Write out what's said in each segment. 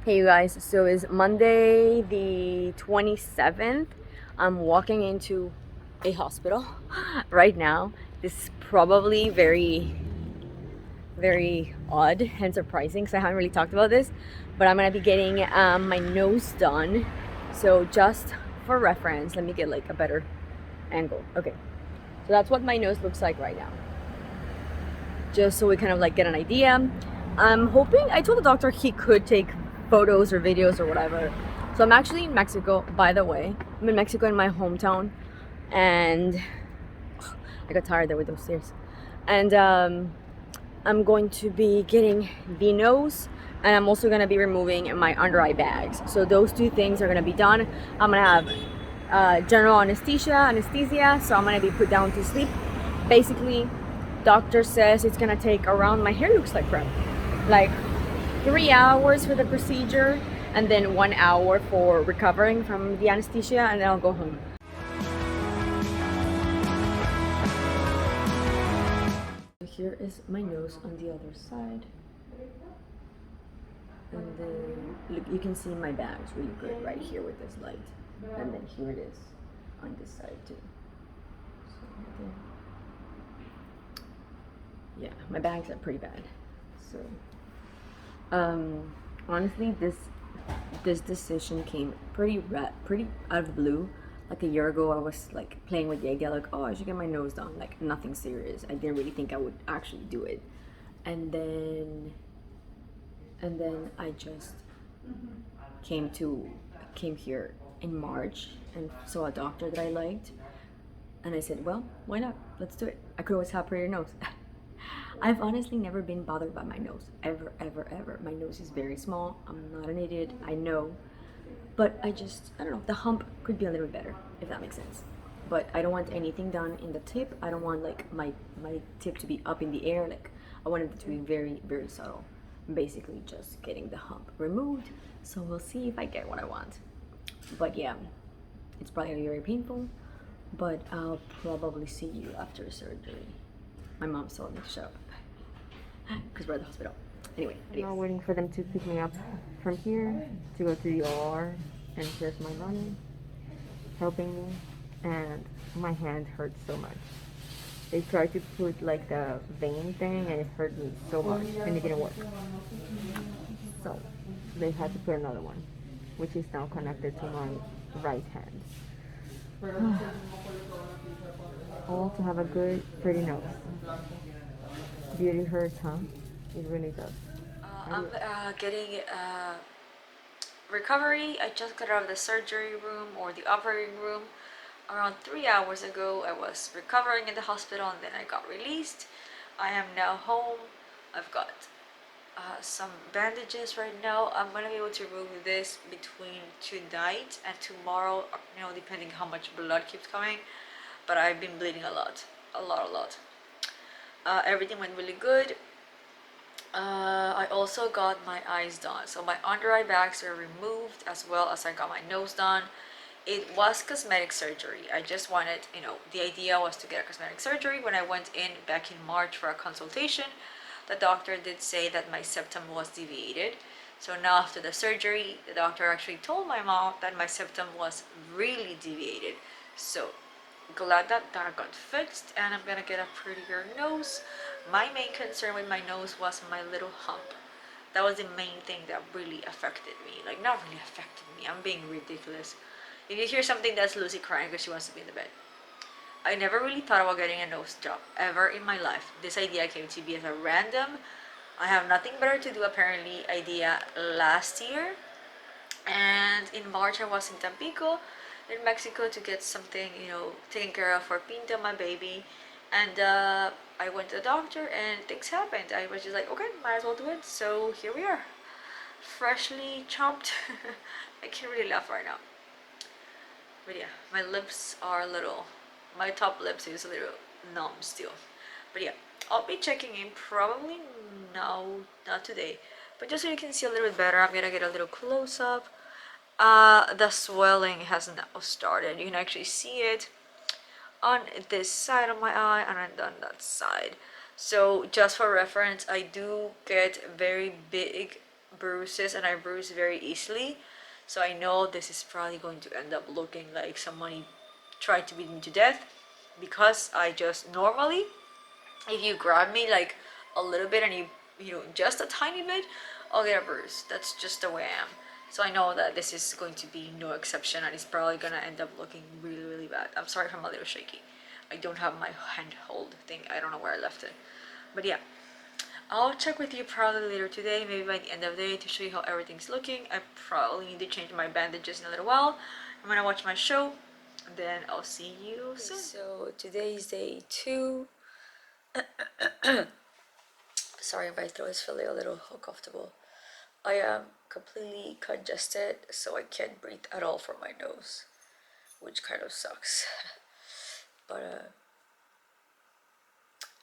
Hey you guys, so it's Monday the 27th. I'm walking into a hospital right now. This is probably very odd and surprising because I haven't really talked about this, but I'm gonna be getting my nose done. So just for reference, let me get like a better angle. Okay, so that's what my nose looks like right now. Just so we kind of like get an idea. I'm hoping, I told the doctor he could take photos or videos or whatever. So I'm actually in Mexico, by the way. I'm in Mexico in my hometown, and I got tired there with those stairs. And I'm going to be getting the nose, and I'm also gonna be removing my under eye bags. So those two things are gonna be done. I'm gonna have general anesthesia, so I'm gonna be put down to sleep. Basically, doctor says it's gonna take around, my hair looks like crap, like 3 hours for the procedure, and then 1 hour for recovering from the anesthesia, and then I'll go home. Here is my nose on the other side, and then look, you can see my bags really good right here with this light, and then here it is on this side too. So yeah, my bags are pretty bad. So honestly, this decision came pretty out of the blue. Like a year ago, I was like playing with the idea, like, oh, I should get my nose done. Like nothing serious. I didn't really think I would actually do it, and then I just came here in March and saw a doctor that I liked, and I said, well, why not? Let's do it. I could always have prettier nose. I've honestly never been bothered by my nose, ever, ever, ever. My nose is very small. I'm not an idiot, I know. But I don't know, the hump could be a little bit better, if that makes sense. But I don't want anything done in the tip. I don't want like my tip to be up in the air. Like I wanted it to be very, very subtle. Basically just getting the hump removed. So we'll see if I get what I want. But yeah, it's probably gonna be very painful. But I'll probably see you after surgery. My mom's told me to shut up because we're at the hospital. Anyway, I'm now waiting for them to pick me up from here to go to the OR, and here's my mommy helping me, and my hand hurts so much. They tried to put like the vein thing and it hurt me so much and it didn't work. So they had to put another one, which is now connected to my right hand. All to have a good, pretty nose. Beauty hurts, huh? It really does. I'm getting recovery. I just got out of the surgery room or the operating room around 3 hours ago. I was recovering in the hospital and then I got released. I am now home. I've got some bandages right now. I'm gonna be able to remove this between tonight and tomorrow, you know, depending how much blood keeps coming. But I've been bleeding a lot. Everything went really good. I also got my eyes done. So my under eye bags are removed, as well as I got my nose done. It was cosmetic surgery. I just wanted, you know, the idea was to get a cosmetic surgery. When I went in back in March for a consultation, the doctor did say that my septum was deviated. So now after the surgery, the doctor actually told my mom that my septum was really deviated. So glad that that got fixed, and I'm gonna get a prettier nose. My main concern with my nose was my little hump. That was the main thing that really affected me. Like, not really affected me, I'm being ridiculous. If you hear something, that's Lucy crying because she wants to be in the bed. I never really thought about getting a nose job ever in my life. This idea came to me as a random, I have nothing better to do apparently idea last year. And in March I was in Tampico in Mexico to get something, you know, taken care of for Pinta, my baby. And I went to the doctor and things happened. I was just like, okay, might as well do it. So here we are, freshly chopped. I can't really laugh right now. But yeah, my lips are a little, my top lips is a little numb still. But yeah, I'll be checking in probably no, not today. But just so you can see a little bit better, I'm gonna get a little close up. The swelling has now started. You can actually see it on this side of my eye and on that side. So just for reference, I do get very big bruises and I bruise very easily. So I know this is probably going to end up looking like somebody tried to beat me to death, because I just normally, if you grab me like a little bit and you know, just a tiny bit, I'll get a bruise. That's just the way I am. So I know that this is going to be no exception, and it's probably gonna end up looking really, really bad. I'm sorry if I'm a little shaky. I don't have my handhold thing. I don't know where I left it. But yeah, I'll check with you probably later today, maybe by the end of the day, to show you how everything's looking. I probably need to change my bandages in a little while. I'm gonna watch my show, and then I'll see you soon. So today's day 2. Sorry, my throat is feeling a little uncomfortable. I am completely congested, so I can't breathe at all from my nose, which kind of sucks. But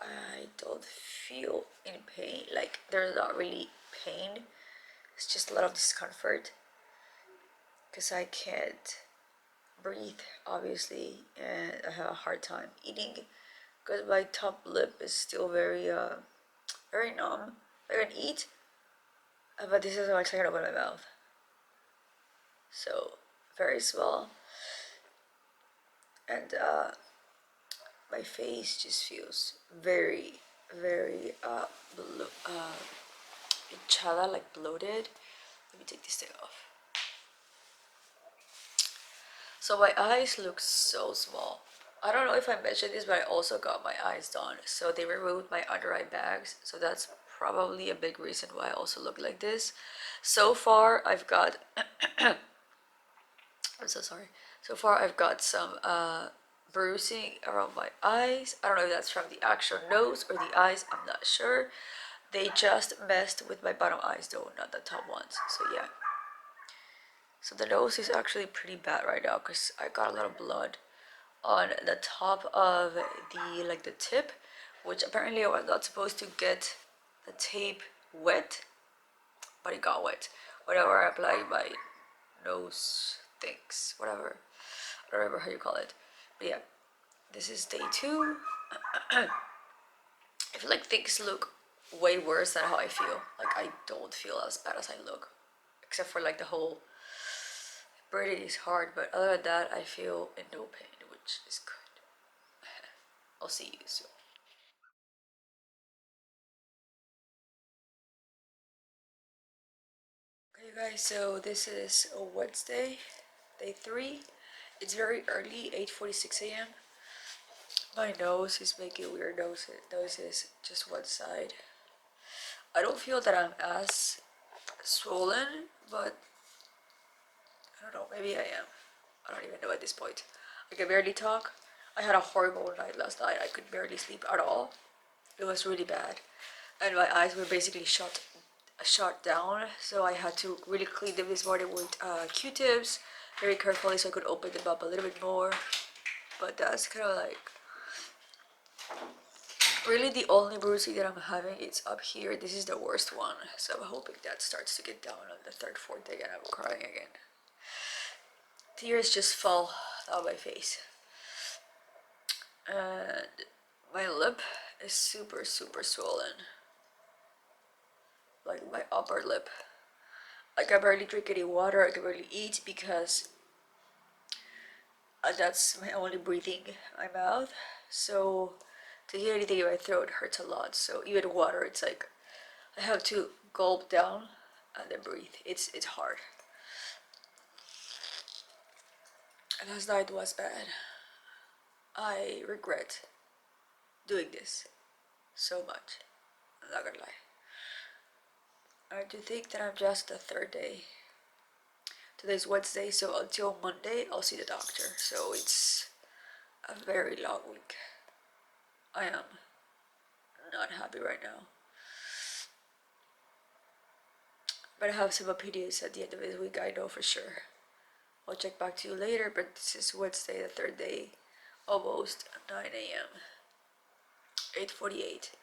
I don't feel in pain. Like, there's not really pain. It's just a lot of discomfort because I can't breathe, obviously, and I have a hard time eating because my top lip is still very numb. I can eat, but this is how much I can open my mouth. So very small, and my face just feels very hinchada, like bloated. Let me take this thing off. So my eyes look so small. I don't know if I mentioned this, but I also got my eyes done. So they removed my under eye bags. So that's probably a big reason why I also look like this. So far, I've got I'm so sorry. So far, I've got some bruising around my eyes. I don't know if that's from the actual nose or the eyes. I'm not sure. They just messed with my bottom eyes though, not the top ones. So yeah. So the nose is actually pretty bad right now because I got a lot of blood on the top of the tip, which apparently I was not supposed to get the tape wet, but it got wet whenever I applied my nose things, whatever. I don't remember how you call it. But yeah, this is day 2. I feel like things look way worse than how I feel. Like, I don't feel as bad as I look, except for like the whole breathing is hard, but other than that, I feel in no pain, which is good. I'll see you soon. Okay guys, so this is a Wednesday, day 3. It's very early, 8:46 a.m. My nose is making weird noises just one side. I don't feel that I'm as swollen, but I don't know, maybe I am. I don't even know at this point. I can barely talk. I had a horrible night last night. I could barely sleep at all. It was really bad. And my eyes were basically shut down, so I had to really clean them this morning with Q-tips very carefully so I could open them up a little bit more. But that's kind of like really the only bruising that I'm having. It's up here. This is the worst one, so I'm hoping that starts to get down on the 3rd, 4th day and I'm crying again. Tears just fall down my face, and my lip is super swollen, like my upper lip. Like, I barely drink any water, I can barely eat because that's my only breathing in my mouth. So to hear anything in my throat hurts a lot. So even water, it's like I have to gulp down and then breathe. It's hard. And last night was bad. I regret doing this so much. I'm not gonna lie. I do think that I'm just the 3rd day. Today's Wednesday, so until Monday I'll see the doctor. So it's a very long week. I am not happy right now. But I have some opinions at the end of this week, I know for sure. I'll check back to you later, but this is Wednesday, the 3rd day, almost 9 a.m. 8:48.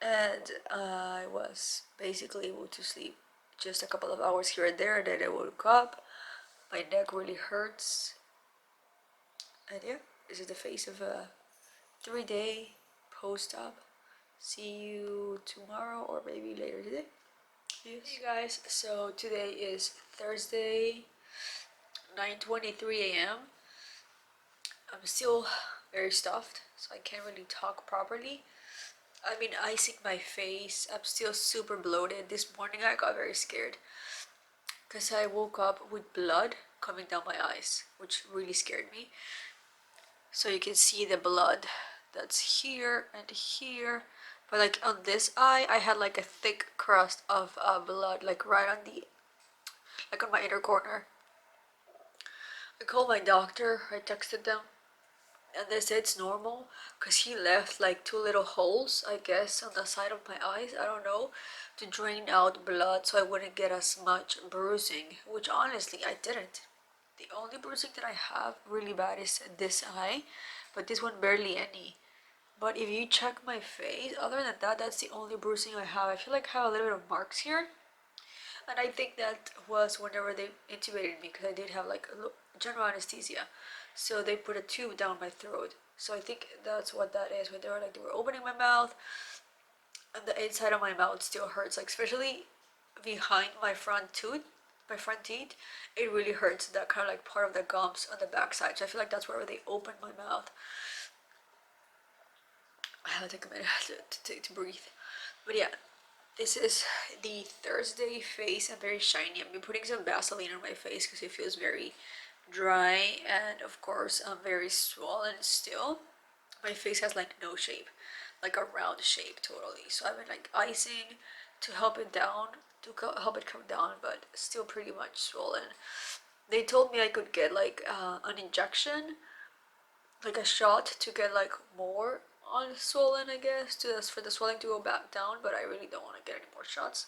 And I was basically able to sleep just a couple of hours here and there, and then I woke up. My neck really hurts. And yeah, this is the face of a 3-day post-op. See you tomorrow or maybe later today. Yes. Hey guys, so today is Thursday, 9:23 a.m. I'm still very stuffed, so I can't really talk properly. I've been icing my face. I'm still super bloated. This morning I got very scared because I woke up with blood coming down my eyes, which really scared me. So you can see the blood that's here and here. But like on this eye, I had like a thick crust of blood, like right on the, like on my inner corner. I called my doctor, I texted them, and they said it's normal because he left like two little holes, I guess, on the side of my eyes, I don't know, to drain out blood so I wouldn't get as much bruising, which honestly I didn't. The only bruising that I have really bad is this eye, but this one barely any. But if you check my face, other than that, that's the only bruising I have. I feel like I have a little bit of marks here, and I think that was whenever they intubated me because I did have like a general anesthesia. So they put a tube down my throat. So I think that's what that is. When they were opening my mouth, and the inside of my mouth still hurts, like especially behind my front tooth, my front teeth. It really hurts. That kind of like part of the gums on the backside. So I feel like that's where they opened my mouth. I have to take a minute to breathe. But yeah, this is the Thursday face. I'm very shiny. I've been putting some Vaseline on my face because it feels very dry, and of course I'm very swollen still. My face has like no shape, like a round shape totally. So I've been like icing to help it down, to help it come down, but still pretty much swollen. They told me I could get like an injection, like a shot to get like more on swollen, I guess, to for the swelling to go back down, but I really don't want to get any more shots.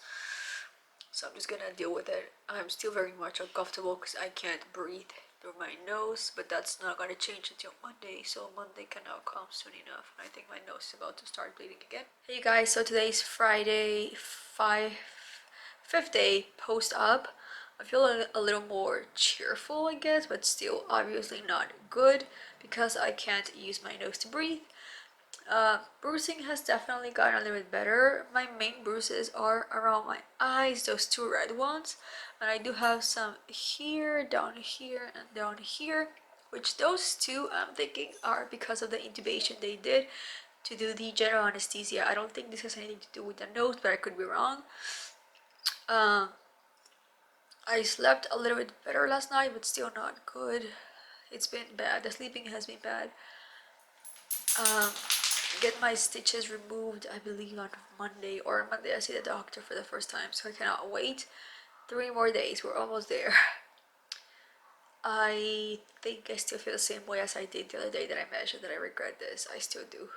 So I'm just gonna deal with it. I'm still very much uncomfortable because I can't breathe through my nose, but that's not gonna change until Monday. So Monday can now come soon enough. I think my nose is about to start bleeding again. Hey you guys, so today's Friday, fifth day post up. I feel a little more cheerful, I guess, but still obviously not good because I can't use my nose to breathe. Bruising has definitely gotten a little bit better. My main bruises are around my eyes, those two red ones, and I do have some here, and down here, which those two I'm thinking are because of the intubation they did to do the general anesthesia. I don't think this has anything to do with the nose, but I could be wrong. I slept a little bit better last night, but still not good. It's been bad. The sleeping has been bad. Get my stitches removed, I believe on Monday, or Monday I see the doctor for the first time, so I cannot wait. 3 more days, we're almost there. I think I still feel the same way as I did the other day that I mentioned that I regret this. I still do.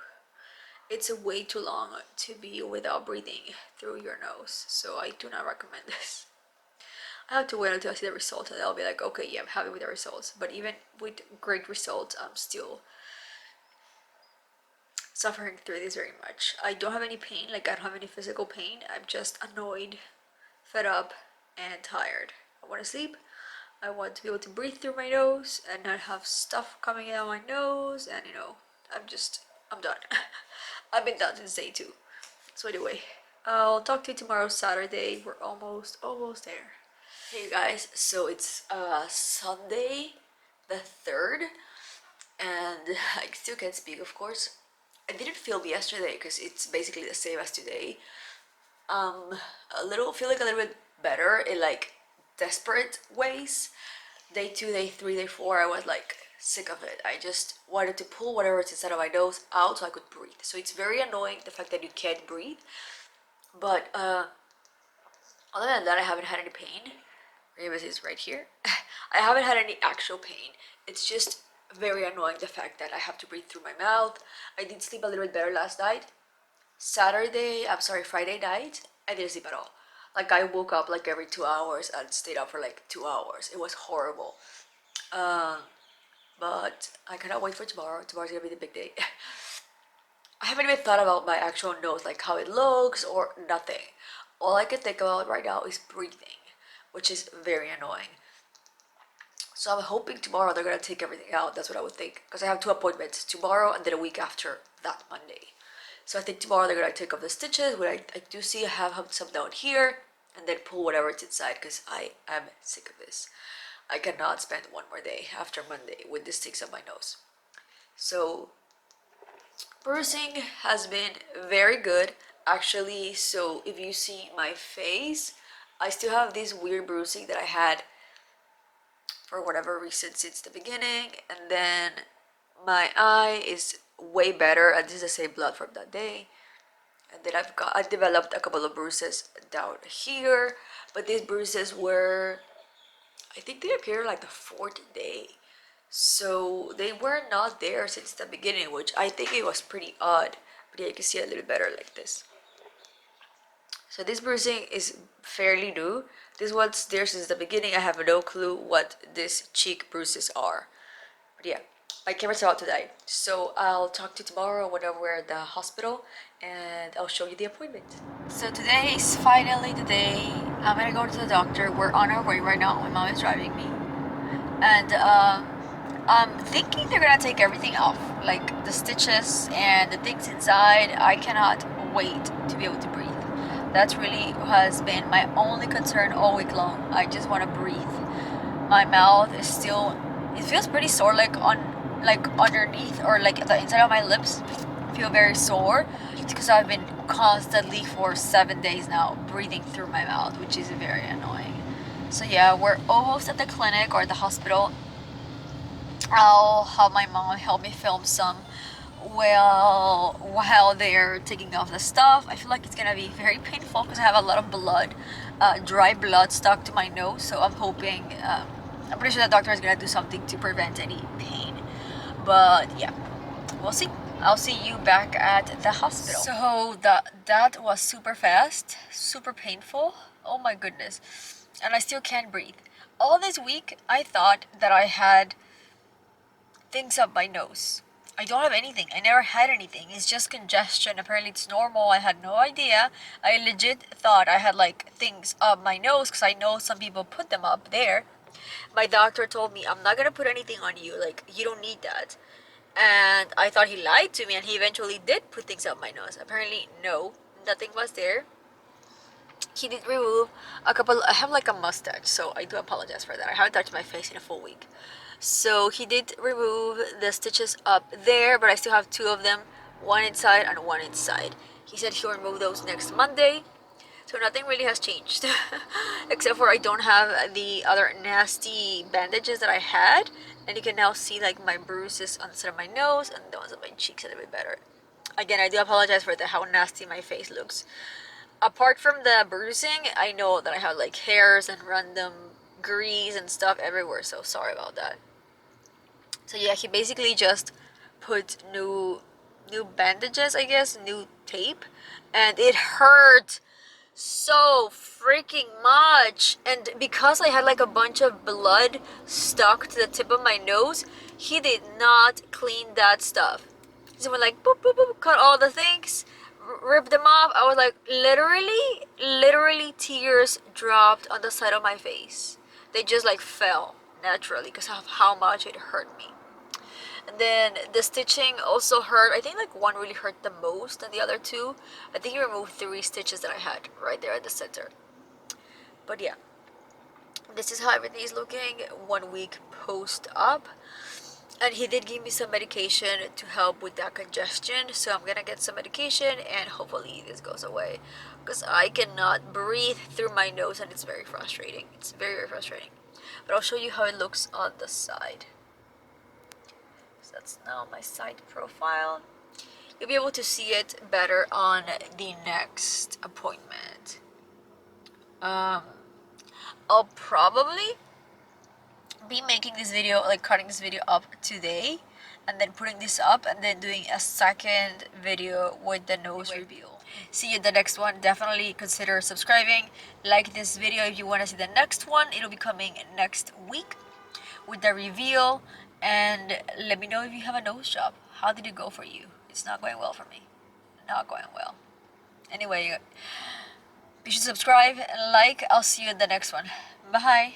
It's way too long to be without breathing through your nose, so I do not recommend this. I have to wait until I see the results and I'll be like, okay, yeah, I'm happy with the results. But even with great results, I'm still suffering through this very much. I don't have any pain, like I don't have any physical pain. I'm just annoyed, fed up, and tired. I want to sleep. I want to be able to breathe through my nose and not have stuff coming out my nose, and I'm done. I've been done since day 2. So anyway, I'll talk to you tomorrow, Saturday. We're almost there. Hey you guys, so it's Sunday the 3rd, and I still can't speak, of course. I didn't film yesterday because it's basically the same as today. Feeling a little bit better in like desperate ways. Day 2, day 3, day 4, I was like sick of it. I just wanted to pull whatever's inside of my nose out so I could breathe. So it's very annoying the fact that you can't breathe. But other than that, I haven't had any pain. Rebus is right here. I haven't had any actual pain. It's just very annoying the fact that I have to breathe through my mouth. I did sleep a little bit better last night. Friday night, I didn't sleep at all. Like I woke up like every 2 hours and stayed up for like 2 hours. It was horrible. But I cannot wait for tomorrow. Tomorrow's gonna be the big day. I haven't even thought about my actual nose, like how it looks or nothing. All I can think about right now is breathing, which is very annoying. So I'm hoping tomorrow they're gonna take everything out. That's what I would think, because I have 2 appointments tomorrow and then a week after that Monday. So I think tomorrow they're gonna take off the stitches. What I do see, I have some down here. and then pull whatever's inside because I am sick of this. I cannot spend one more day after Monday with this sticks up my nose. So bruising has been very good actually. So if you see my face, I still have this weird bruising that I had for whatever reason since the beginning, and then my eye is way better, and this is the same blood from that day. And then I developed a couple of bruises down here, but these bruises were, I think they appeared like the fourth day, so they were not there since the beginning, which I think it was pretty odd. But yeah, you can see a little better like this. So this bruising is fairly new. This one's there since the beginning. I have no clue what these cheek bruises are. But yeah, my camera's about to die. So I'll talk to you tomorrow whenever we're at the hospital, and I'll show you the appointment. So today is finally the day. I'm gonna go to the doctor. We're on our way right now. My mom is driving me. And I'm thinking they're gonna take everything off, like the stitches and the things inside. I cannot wait to be able to breathe. That's really has been my only concern all week long. I just want to breathe. My mouth is still, it feels pretty sore, like underneath or like the inside of my lips feel very sore. It's because I've been constantly for 7 days now breathing through my mouth, which is very annoying. So yeah, we're almost at the clinic or the hospital. I'll have my mom help me film some while they're taking off the stuff. I feel like it's gonna be very painful because I have a lot of blood, dry blood stuck to my nose. So I'm hoping, I'm pretty sure the doctor is gonna do something to prevent any pain. But yeah, we'll see. I'll see you back at the hospital. So that was super fast, super painful. Oh my goodness, and I still can't breathe. All this week, I thought that I had things up my nose. I don't have anything. I never had anything. It's just congestion. Apparently it's normal. I had no idea. I legit thought I had like things up my nose because I know some people put them up there. My doctor told me, I'm not gonna put anything on you. Like, you don't need that. And I thought he lied to me, and he eventually did put things up my nose. Apparently, no, nothing was there. He did remove a couple. I have like a mustache, so I do apologize for that. I haven't touched my face in a full week. So he did remove the stitches up there, but I still have two of them, one inside and one inside. He said he'll remove those next Monday. So nothing really has changed except for I don't have the other nasty bandages that I had, and you can now see like my bruises on the side of my nose and the ones on my cheeks a little bit better. Again, I do apologize for how nasty my face looks. Apart from the bruising, I know that I have like hairs and random grease and stuff everywhere, so sorry about that. So yeah, he basically just put new bandages, I guess, new tape, and it hurt so freaking much. And because I had like a bunch of blood stuck to the tip of my nose, he did not clean that stuff. He went like boop boop boop, cut all the things, rip them off. I was like, literally tears dropped on the side of my face. They just like fell naturally because of how much it hurt me. And then the stitching also hurt. I think like one really hurt the most than the other two. I think he removed 3 stitches that I had right there at the center. But yeah, this is how everything is looking 1 week post-op. And he did give me some medication to help with that congestion. So I'm gonna get some medication and hopefully this goes away. Because I cannot breathe through my nose and it's very frustrating. It's very, very frustrating. But I'll show you how it looks on the side. That's now my side profile. You'll be able to see it better on the next appointment. I'll probably be making this video, like cutting this video up today, and then putting this up, and then doing a second video with the nose reveal. See you in the next one. Definitely consider subscribing. Like this video if you want to see the next one. It'll be coming next week with the reveal. And let me know if you have a nose job. How did it go for you? It's not going well for me. Not going well. Anyway, be sure to subscribe and like. I'll see you in the next one. Bye.